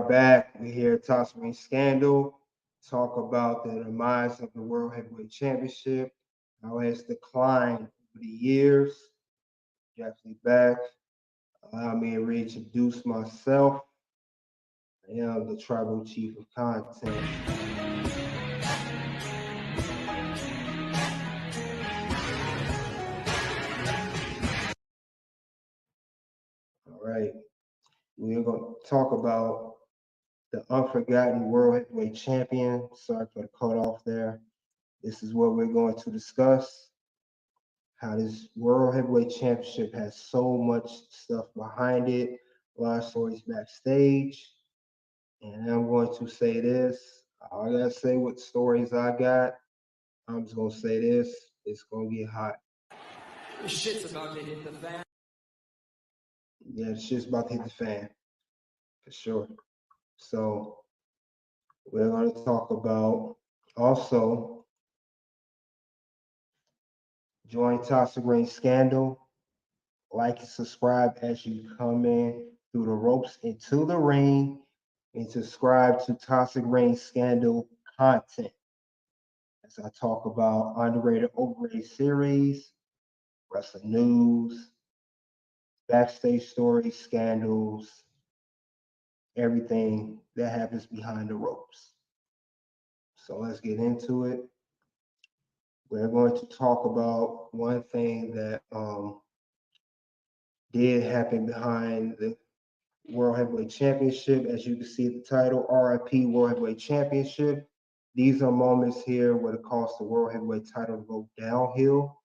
back. We're here at Toxic Ring Scandal. Talk about the demise of the World Heavyweight Championship, how it has declined over the years. Definitely back. Allow me to reintroduce myself. I am the Tribal Chief of Content. All right. We're going to talk about the unforgotten World Heavyweight Champion. Sorry for the cutoff there. This is what we're going to discuss. How this World Heavyweight Championship has so much stuff behind it, a lot of stories backstage. And I'm going to say this. I gotta say what stories I got. I'm just gonna say this. It's gonna get hot. Shit's about to hit the fan. Yeah, the shit's about to hit the fan. For sure. So we're gonna talk about also join Toxic Ring Scandal. Like and subscribe as you come in through the ropes into the ring, and subscribe to Toxic Ring Scandal content as I talk about underrated, overrated series, wrestling news, backstage stories, scandals, everything that happens behind the ropes. So let's get into it. We're going to talk about one thing that did happen behind the World Heavyweight Championship. As you can see the title, RIP World Heavyweight Championship. These are moments here where it caused the World Heavyweight title to go downhill.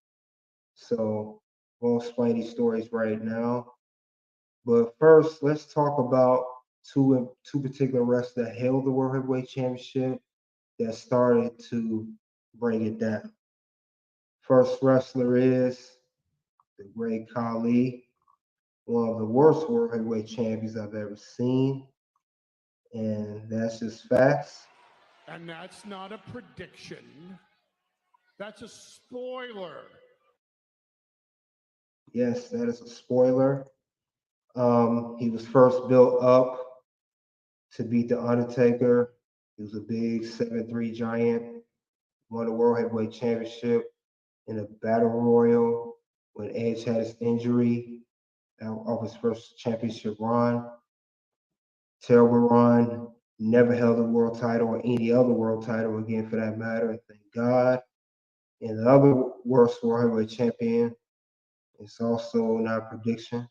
So we'll explain these stories right now. But first, let's talk about two particular wrestlers that held the World Heavyweight Championship that started to bring it down. First wrestler is the Great Khali, one of the worst World Heavyweight champions I've ever seen. And that's just facts. And that's not a prediction. That's a spoiler. Yes, that is a spoiler. He was first built up to beat The Undertaker. He was a big 7'3" giant, won the World Heavyweight Championship in a battle royal when Edge had his injury of his first championship run. Terrible run. Never held a world title or any other world title again for that matter. Thank God. And the other worst World Heavyweight Champion, it's also not a prediction,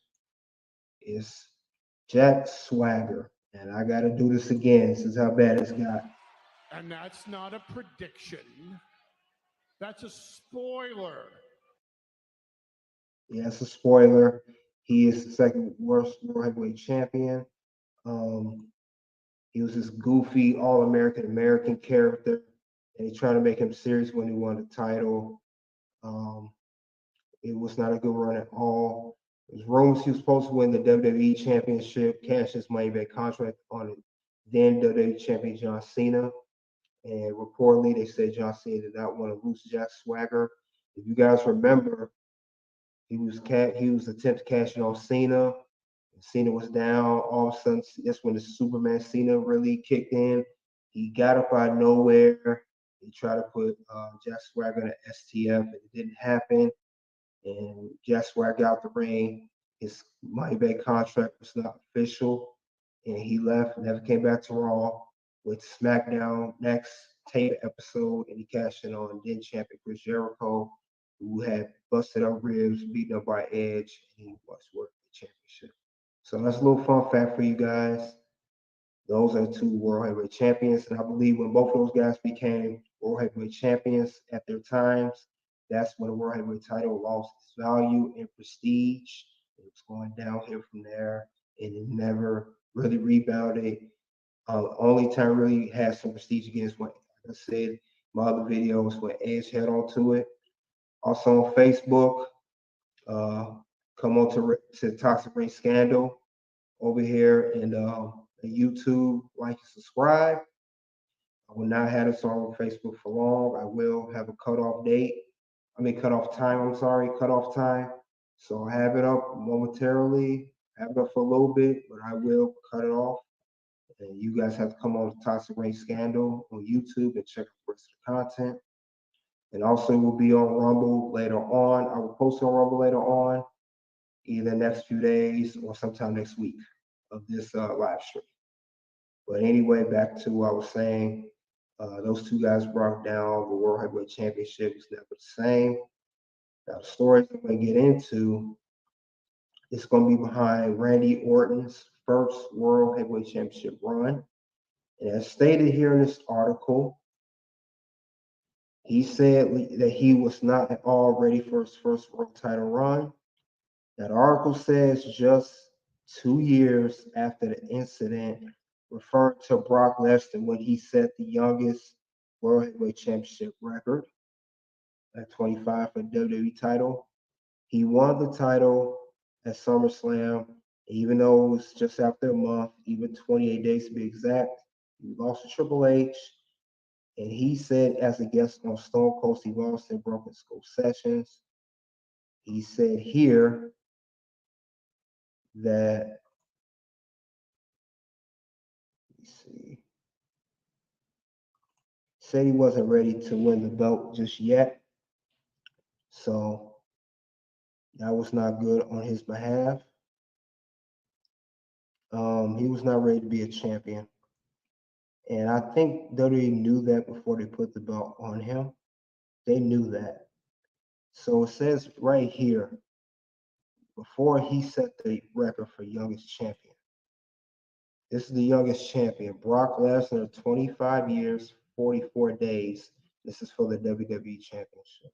is Jack Swagger. And I got to do this again. This is how bad it's got. And that's not a prediction. That's a spoiler. Yeah, it's a spoiler. He is the second worst World Heavyweight Champion. He was this goofy, all-American character, and he tried to make him serious when he won the title. It was not a good run at all. There's rumors he was supposed to win the WWE Championship, cash his money back contract on it. Then WWE Champion John Cena. And reportedly, they said John Cena did not want to lose Jack Swagger. If you guys remember, he was attempting to cash in on Cena. Cena was down. All of a sudden, that's when the Superman Cena really kicked in. He got up out of nowhere. He tried to put Jack Swagger in the STF, and it didn't happen. And Jack Swagger got out the ring. His money back contract was not official, and he left. Never came back to Raw. With SmackDown next tape episode, and he cashed in on then champion Chris Jericho, who had busted up ribs, beaten up by Edge, and he was worth the championship. So that's a little fun fact for you guys. Those are two World Heavyweight Champions, and I believe when both of those guys became World Heavyweight Champions at their times, that's when the World Heavyweight title lost its value and prestige. It was going downhill from there, and it never really rebounded. Only time I really had some prestige again is when, like I said, my other videos where Edge held on to it. Also on Facebook, come on to Toxic Ring Scandal over here and YouTube, like and subscribe. I will not have this on Facebook for long. I will have a cutoff time. So I have it up momentarily, have it up for a little bit, but I will cut it off. And you guys have to come on the Toxic Ring Scandal on YouTube and check out the rest of the content. And also, we'll be on Rumble later on. I will post on Rumble later on, either next few days or sometime next week of this live stream. But anyway, back to what I was saying. Those two guys brought down the World Heavyweight Championship. It's never the same. Now, the stories I'm going to get into, it's going to be behind Randy Orton's first World Heavyweight Championship run. And as stated here in this article, he said that he was not at all ready for his first world title run. That article says just 2 years after the incident, referring to Brock Lesnar when he set the youngest World Heavyweight Championship record at 25 for the WWE title. He won the title at SummerSlam, even though it was just after a month, even 28 days to be exact. He lost to Triple H. And he said, as a guest on Stone Cold Steve Austin Broken Skull Sessions, he said here that, said he wasn't ready to win the belt just yet. So that was not good on his behalf. He was not ready to be a champion. And I think WWE knew that before they put the belt on him. They knew that. So it says right here, before he set the record for youngest champion. This is the youngest champion, Brock Lesnar, 25 years, 44 days. This is for the WWE Championship.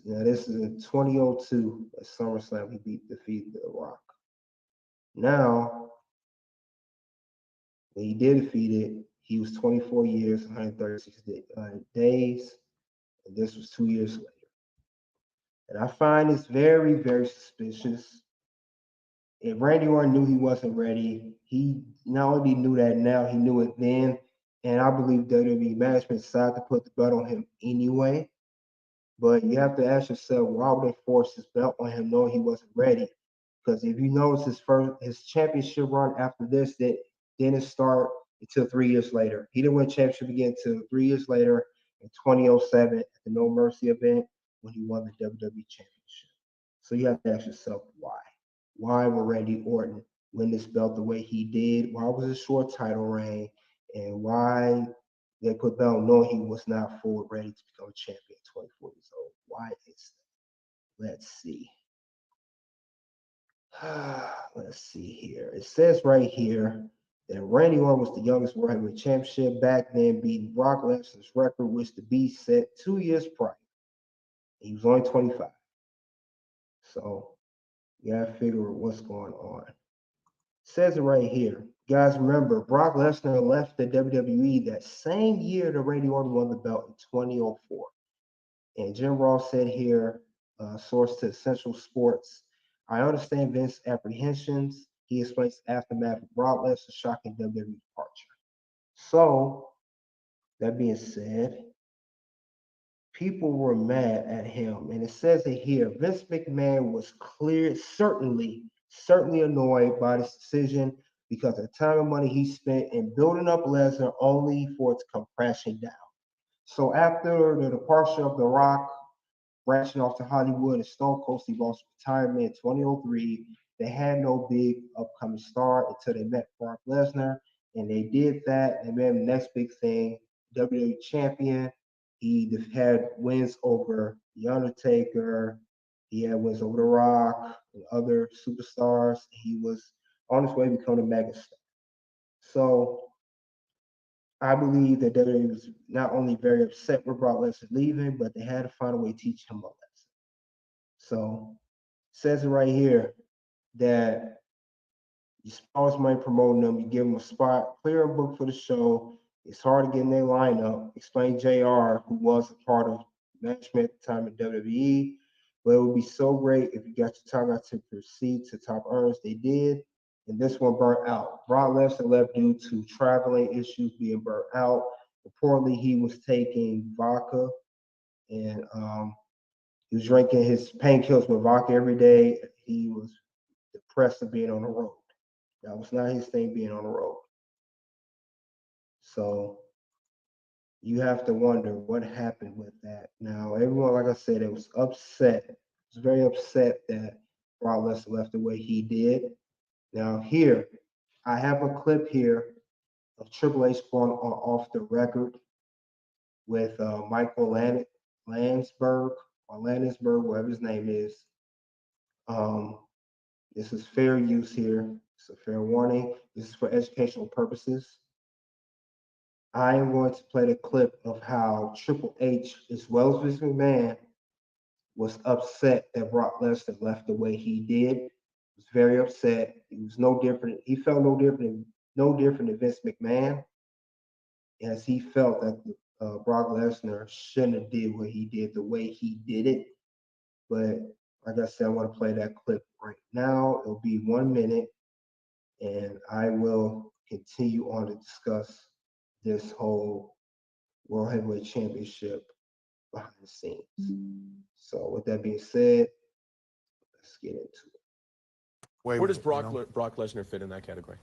Now, this is in 2002 at SummerSlam. He defeated The Rock. Now, when he did defeat it, he was 24 years, 136 days, and this was 2 years later. And I find this very, very suspicious. If Randy Orton knew he wasn't ready, he not only knew that now, he knew it then. And I believe WWE management decided to put the belt on him anyway. But you have to ask yourself, why would they force his belt on him knowing he wasn't ready? Because if you notice his championship run after this, that didn't start until 3 years later. He didn't win championship again until 3 years later in 2007 at the No Mercy event when he won the WWE Championship. So you have to ask yourself why. Why would Randy Orton win this belt the way he did? Why was it a short title reign? And why they put belt knowing he was not fully ready to become a champion at 24 years old? Why is that? Let's see. Let's see here. It says right here that Randy Orton was the youngest World Heavyweight Championship back then, beating Brock Lesnar's record, which the Beast set 2 years prior. He was only 25. So you gotta figure out what's going on. It says it right here. Guys, remember, Brock Lesnar left the WWE that same year that Randy Orton won the belt in 2004. And Jim Ross said here, source to Essential Sports, I understand Vince's apprehensions. He explains the aftermath of Brock Lesnar's shocking WWE departure. So, that being said, people were mad at him. And it says it here, Vince McMahon was certainly annoyed by this decision because of the time and money he spent in building up Lesnar only for it to come crashing down. So after the departure of The Rock, branching off to Hollywood and Stone Cold Steve Austin's retirement in 2003, they had no big upcoming star until they met Brock Lesnar, and they did that. And then the next big thing, WWE Champion. He had wins over The Undertaker. He had wins over The Rock and other superstars. He was on his way to becoming a megastar. So I believe that WWE was not only very upset with Brock Lesnar leaving, but they had to find a way to teach him a lesson. So it says it right here that you sponsor money promoting them, you give them a spot, clear a book for the show. It's hard to get in their lineup. Explain JR, who was a part of management at the time in WWE. But it would be so great if you got your time out to proceed to top earners. They did. And this one burnt out. Brock Lesnar left due to traveling issues, being burnt out. Reportedly, he was taking vodka and he was drinking his painkillers with vodka every day. He was depressed of being on the road. That was not his thing being on the road. So you have to wonder what happened with that. Now, everyone, like I said, it was upset. It was very upset that Brock Lesnar left the way he did. Now, here, I have a clip here of Triple H going on off the record with Michael Landsberg, whatever his name is. This is fair use here. It's a fair warning. This is for educational purposes. I am going to play the clip of how Triple H, as well as Vince McMahon, was upset that Brock Lesnar left the way he did. He was very upset. He was no different. He felt no different than Vince McMahon, as he felt that Brock Lesnar shouldn't have did what he did the way he did it. But like I said, I want to play that clip right now. It'll be 1 minute, and I will continue on to discuss this whole World Heavyweight Championship behind the scenes. So with that being said, let's get into it. Where does Brock Lesnar fit in that category?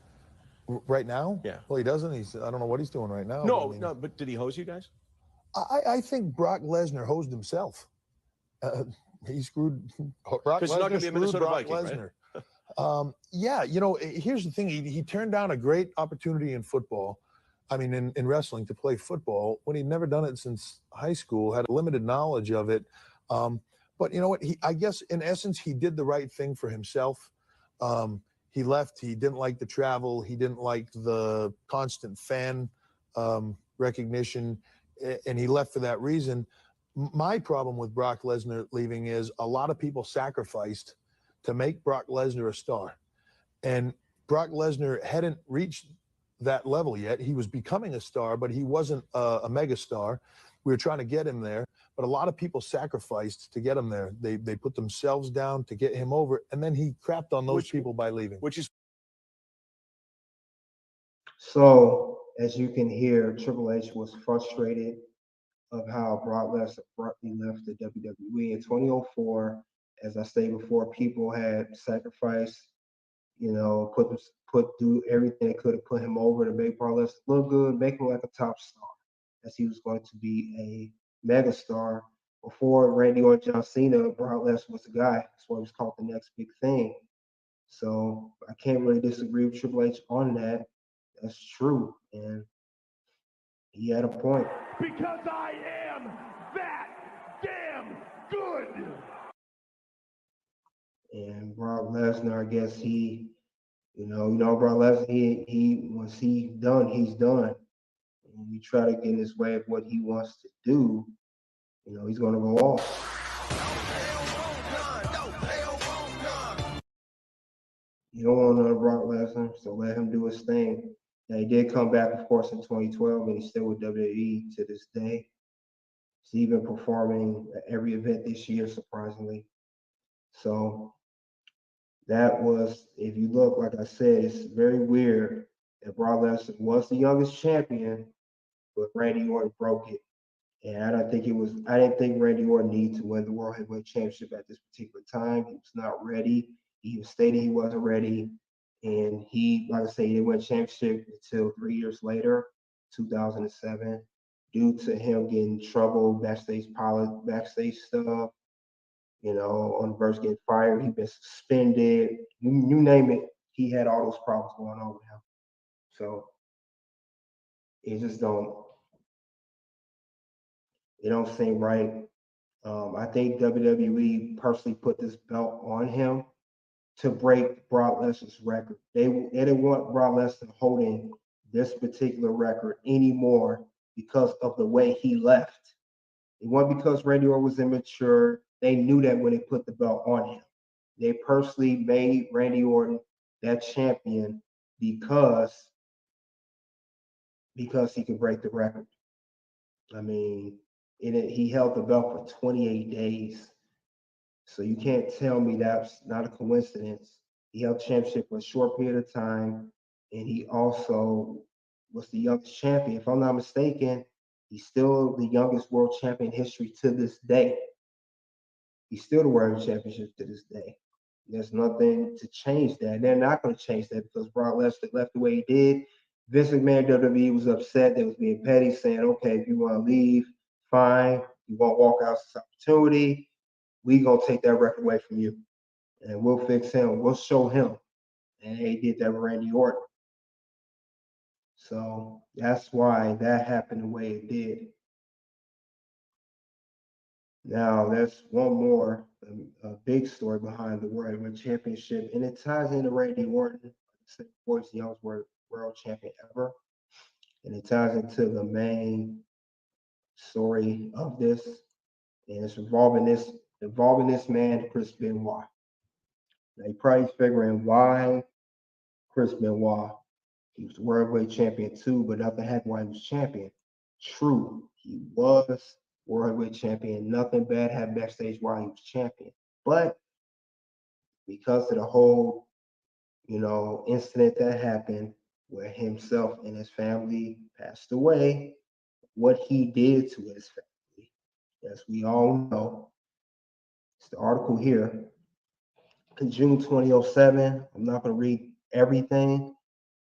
Right now? Yeah. Well, he doesn't. I don't know what he's doing right now. No, but I mean, no, but did he hose you guys? I think Brock Lesnar hosed himself. He screwed Brock Lesnar. Because he's not going to be a Minnesota Brock Viking, Lesnar. right? Yeah, you know, here's the thing. He turned down a great opportunity in football. I mean, in wrestling to play football when he'd never done it since high school, had a limited knowledge of it. But you know what? I guess in essence, he did the right thing for himself. He left. He didn't like the travel. He didn't like the constant fan recognition, and he left for that reason. My problem with Brock Lesnar leaving is a lot of people sacrificed to make Brock Lesnar a star. And Brock Lesnar hadn't reached that level yet. He was becoming a star, but he wasn't a megastar. We were trying to get him there, but a lot of people sacrificed to get him there. They put themselves down to get him over, and then he crapped on those people by leaving. Which is So as you can hear, Triple H was frustrated of how Brock Lesnar abruptly left the WWE in 2004. As I stated before, people had sacrificed, you know, do everything they could to put him over to make Brock Lesnar look good, make him like a top star, as he was going to be a megastar. Before Randy Orton, John Cena, Brock Lesnar was the guy. That's why he was called the next big thing. So I can't really disagree with Triple H on that. That's true, and he had a point. Because I am that damn good. And Brock Lesnar, I guess Brock Lesnar, he once he's done, he's done. And you try to get in his way of what he wants to do, you know, he's gonna go off. You don't want another Brock Lesnar, so let him do his thing. Now, he did come back, of course, in 2012, and he's still with WWE to this day. He's even performing at every event this year, surprisingly. So that was, if you look, like I said, it's very weird that Brock Lesnar was the youngest champion, but Randy Orton broke it. And I didn't think Randy Orton needed to win the World Heavyweight Championship at this particular time. He was not ready. He even stated he wasn't ready. And he, like I say, he didn't win championship until 3 years later, 2007, due to him getting in trouble, backstage stuff, you know, on the verge getting fired. He'd been suspended. You name it, he had all those problems going on with him. So it don't seem right. I think WWE personally put this belt on him to break Brock Lesnar's record. They didn't want Brock Lesnar holding this particular record anymore because of the way he left. It wasn't because Randy Orton was immature. They knew that when they put the belt on him. They personally made Randy Orton that champion because he could break the record. I mean, he held the belt for 28 days. So you can't tell me that's not a coincidence. He held championship for a short period of time, and he also was the youngest champion. If I'm not mistaken, he's still the youngest world champion in history to this day. He's still the world championship to this day. There's nothing to change that. They're not going to change that because Brock Lesnar left the way he did. Vince McMahon, WWE was upset. They was being petty, saying, okay, if you want to leave, fine. You won't walk out this opportunity. We going to take that record away from you. And we'll fix him. We'll show him. And they did that with Randy Orton. So that's why that happened the way it did. Now, there's one more, a big story behind the World Heavyweight Championship, and it ties into Randy Orton, the fourth youngest world champion ever. And it ties into the main story of this, and it's involving this man, Chris Benoit. Now, you're probably figuring why Chris Benoit. He was the World Heavyweight Champion too, but nothing happened while he was champion. True, he was World Heavyweight Champion. Nothing bad happened backstage while he was champion. But because of the whole, incident that happened where himself and his family passed away, what he did to his family, as we all know, it's the article here. In June 2007, I'm not going to read everything,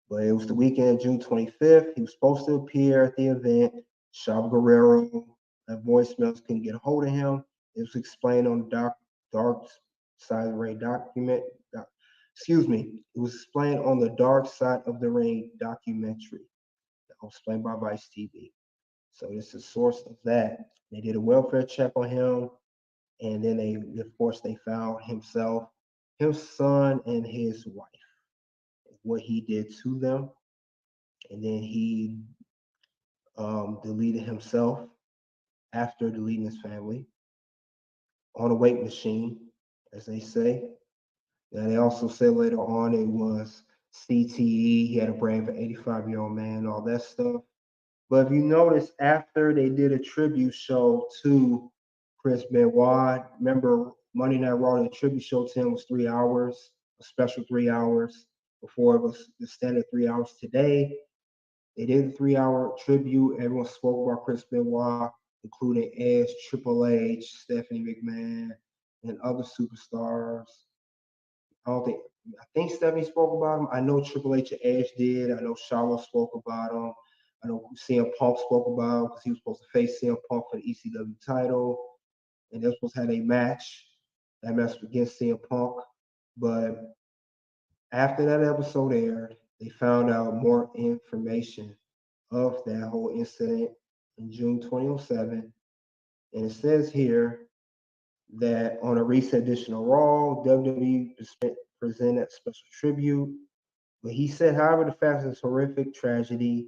but it was the weekend of June 25th. He was supposed to appear at the event. Chavo Guerrero, that voicemails couldn't get a hold of him. It was explained on the Dark Side of the Ring document. It was explained on the Dark Side of the Ring documentary that was explained by Vice TV. So it's the source of that. They did a welfare check on him, and then they found himself, his son, and his wife, what he did to them, and then he deleted himself after deleting his family on a weight machine, as they say. And they also said later on it was CTE. He had a brain of an 85-year-old man, all that stuff. But if you notice, after they did a tribute show to Chris Benoit, remember Monday Night Raw, the tribute show to him was 3 hours, a special 3 hours. Before it was the standard 3 hours. Today, they did a 3-hour tribute. Everyone spoke about Chris Benoit, including Edge, Triple H, Stephanie McMahon, and other superstars. I think Stephanie spoke about him. I know Triple H and Edge did. I know Charlotte spoke about him. I know CM Punk spoke about him because he was supposed to face CM Punk for the ECW title. And they were supposed to have a match. That match was against CM Punk. But after that episode aired, they found out more information of that whole incident in June 2007. And it says here that on a recent edition of Raw, WWE presented a special tribute. But he said, however, the fact of this horrific tragedy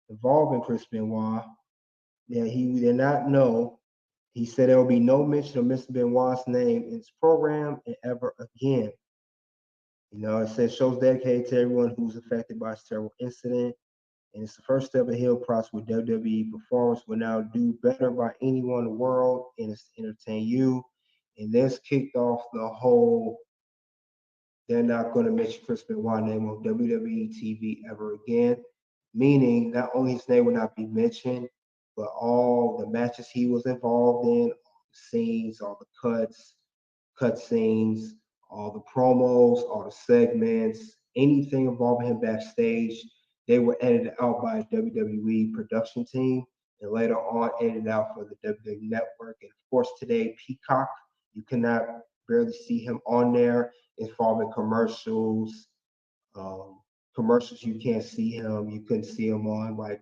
involving Chris Benoit that he did not know. He said there will be no mention of Mr. Benoit's name in his program and ever again. It says shows dedicated to everyone who's affected by this terrible incident. And it's the first step in healing process where WWE performers will now do better by anyone in the world, and it's to entertain you. And this kicked off the whole, they're not going to mention Chris Benoit's name on WWE TV ever again. Meaning not only his name will not be mentioned, but all the matches he was involved in, all the scenes, all the cut scenes, all the promos, all the segments, anything involving him backstage, they were edited out by a WWE production team and later on edited out for the WWE Network. And of course, today, Peacock, you cannot barely see him on there. Involving commercials, you can't see him. You couldn't see him on like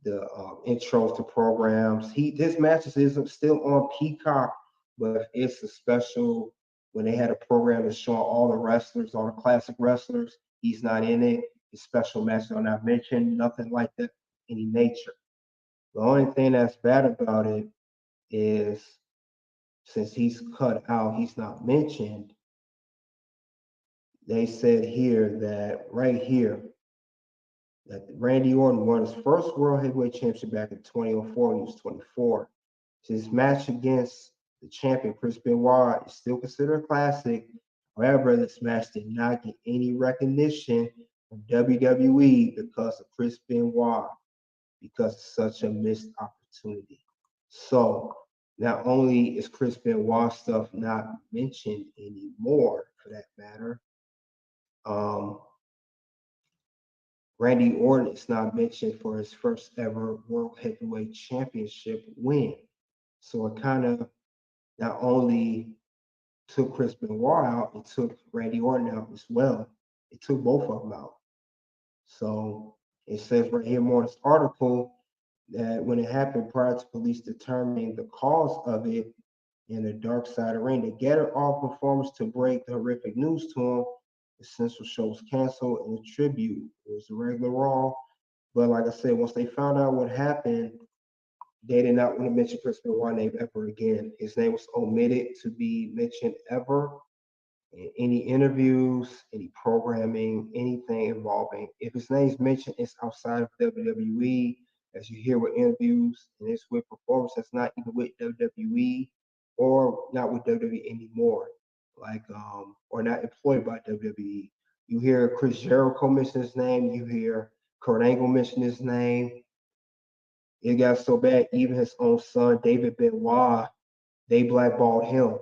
the intros to programs. His matches isn't still on Peacock, but it's a special when they had a program that's showing all the wrestlers, all the classic wrestlers. He's not in it. His special matches are not mentioned. Nothing like that any nature. The only thing that's bad about it is since he's cut out, he's not mentioned. They said here that right here that Randy Orton won his first World Heavyweight Championship back in 2004 when he was 24. His match against the champion, Chris Benoit, is still considered a classic. However, this match did not get any recognition from WWE because of Chris Benoit, because it's such a missed opportunity. So not only is Chris Benoit stuff not mentioned anymore, for that matter, Randy Orton is not mentioned for his first ever World Heavyweight Championship win. So it kind of not only took Chris Benoit out, it took Randy Orton out as well. It took both of them out. So it says right here more in this article that when it happened prior to police determining the cause of it in the dark side of the ring, they gathered all performers to break the horrific news to him. The central show was canceled and the tribute. It was a regular Raw. But like I said, once they found out what happened, they did not want to mention Chris Benoit's name ever again. His name was omitted to be mentioned ever in any interviews, any programming, anything involving. If his name's mentioned, it's outside of WWE, as you hear with interviews, and it's with performers that's not even with WWE or not with WWE anymore, like or not employed by WWE. You hear Chris Jericho mention his name, you hear Kurt Angle mention his name. It got so bad, even his own son, David Benoit, they blackballed him.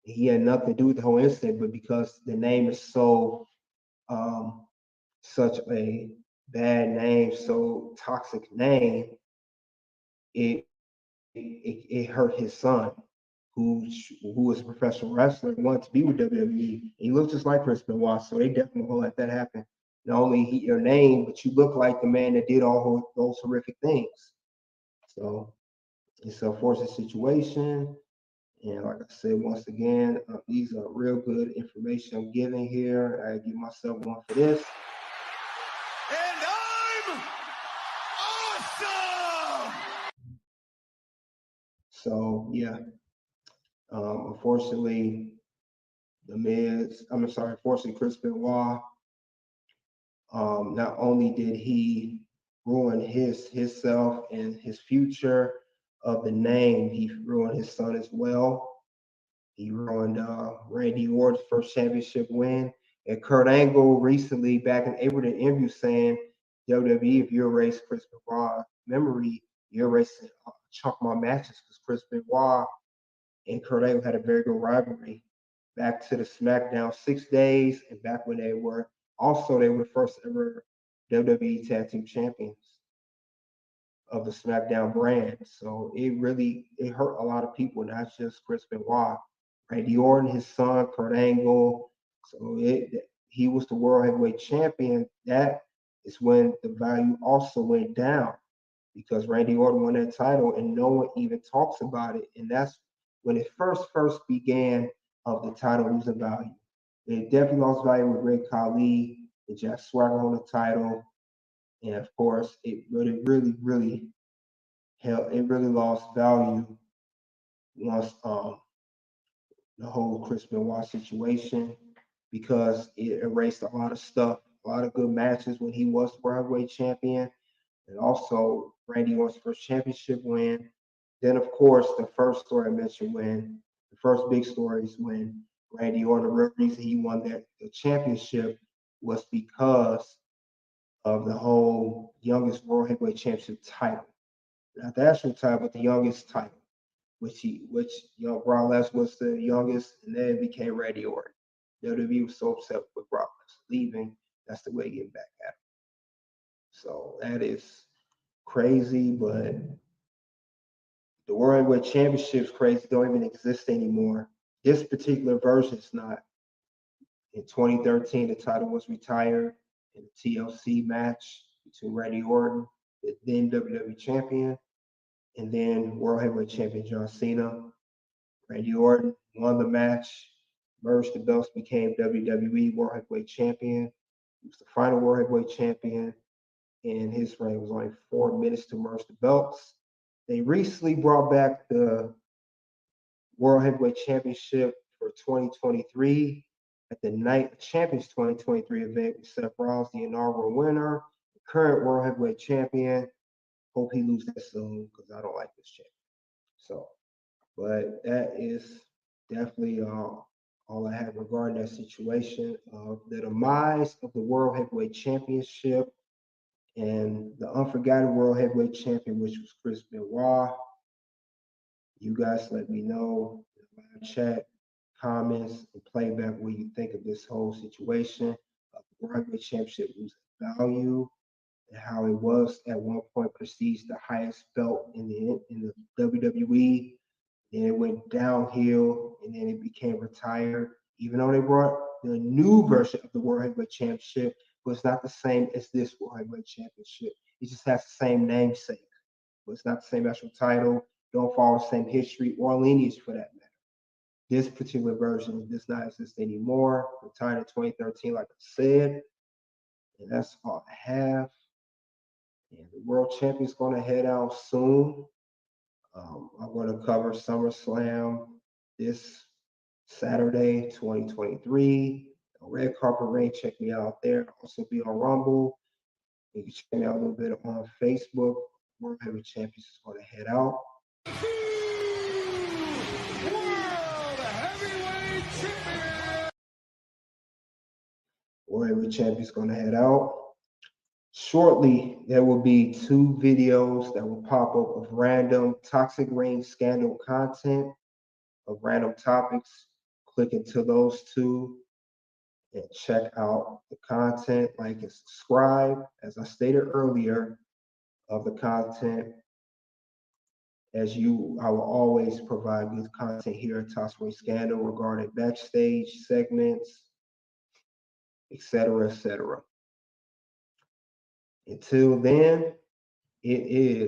He had nothing to do with the whole incident, but because the name is so such a bad name, so toxic name, it hurt his son, who was a professional wrestler, wanted to be with WWE. He looked just like Chris Benoit, so they definitely won't let that happen. Not only your name, but you look like the man that did all those horrific things. So it's a unfortunate situation. And like I said, once again, these are real good information I'm giving here. I give myself one for this. And I'm awesome! So yeah, unfortunately, unfortunately, Chris Benoit, not only did he ruin himself and his future of the name, he ruined his son as well. He ruined Randy Orton's first championship win. And Kurt Angle recently, back in April, did an interview saying, WWE, if you erase Chris Benoit's memory, you're erasing a chunk of my matches, because Chris Benoit and Kurt Angle had a very good rivalry back to the SmackDown 6 days, and back when they were the first ever WWE Tag Team Champions of the SmackDown brand. So it hurt a lot of people, not just Chris Benoit. Randy Orton, his son, Kurt Angle. So he was the World Heavyweight Champion. That is when the value also went down, because Randy Orton won that title and no one even talks about it. And that's when it first began of the title losing value. It definitely lost value with Great Khali and Jack Swagger on the title. And of course, it really lost value once the whole Chris Benoit situation, because it erased a lot of stuff, a lot of good matches when he was the World Heavyweight Champion, and also Randy Orton's first championship win. Then, of course, the first story I mentioned, the first big story is when Randy Orton, the real reason he won the championship was because of the whole youngest World Heavyweight Championship title. Not the actual title, but the youngest title, which Brock Lesnar was the youngest, and then it became Randy Orton. WWE was so upset with Brock Lesnar leaving, that's the way getting back at him. So that is crazy, but the World Heavyweight Championship is crazy, don't even exist anymore. This particular version is not. In 2013, the title was retired in a TLC match between Randy Orton, the then WWE Champion, and then World Heavyweight Champion John Cena. Randy Orton won the match, merged the belts, became WWE World Heavyweight Champion. He was the final World Heavyweight Champion, and his reign was only 4 minutes to merge the belts. They recently brought back the World Heavyweight Championship for 2023 at the Night of Champions 2023 event with Seth Rollins, the inaugural winner, the current World Heavyweight Champion. Hope he loses that soon, because I don't like this champion. So, but that is definitely all I have regarding that situation of the demise of the World Heavyweight Championship and the unforgotten World Heavyweight Champion, which was Chris Benoit. You guys let me know in the live chat, comments, and playback what you think of this whole situation of the World Heavyweight Championship losing value and how it was at one point perceived the highest belt in the WWE. Then it went downhill, and then it became retired. Even though they brought the new version of the World Heavyweight Championship, but it's not the same as this World Heavyweight Championship. It just has the same namesake, but it's not the same actual title. Don't follow the same history or lineage for that matter. This particular version does not exist anymore. Retired in 2013, like I said, and that's all I have. And the World Champion's going to head out soon. I'm going to cover SummerSlam this Saturday, 2023. Red Carpet Ring, check me out there. I'll also be on Rumble. You can check me out a little bit on Facebook. World Heavyweight Champions is going to head out. World Heavyweight Champion is going to head out. Shortly, there will be 2 videos that will pop up of random Toxic Ring scandal content of random topics. Click into those 2 and check out the content, like and subscribe. As I stated earlier, of the content, I will always provide good content here at Toxic Ring Scandal regarding backstage segments, etc., etc. Until then, it is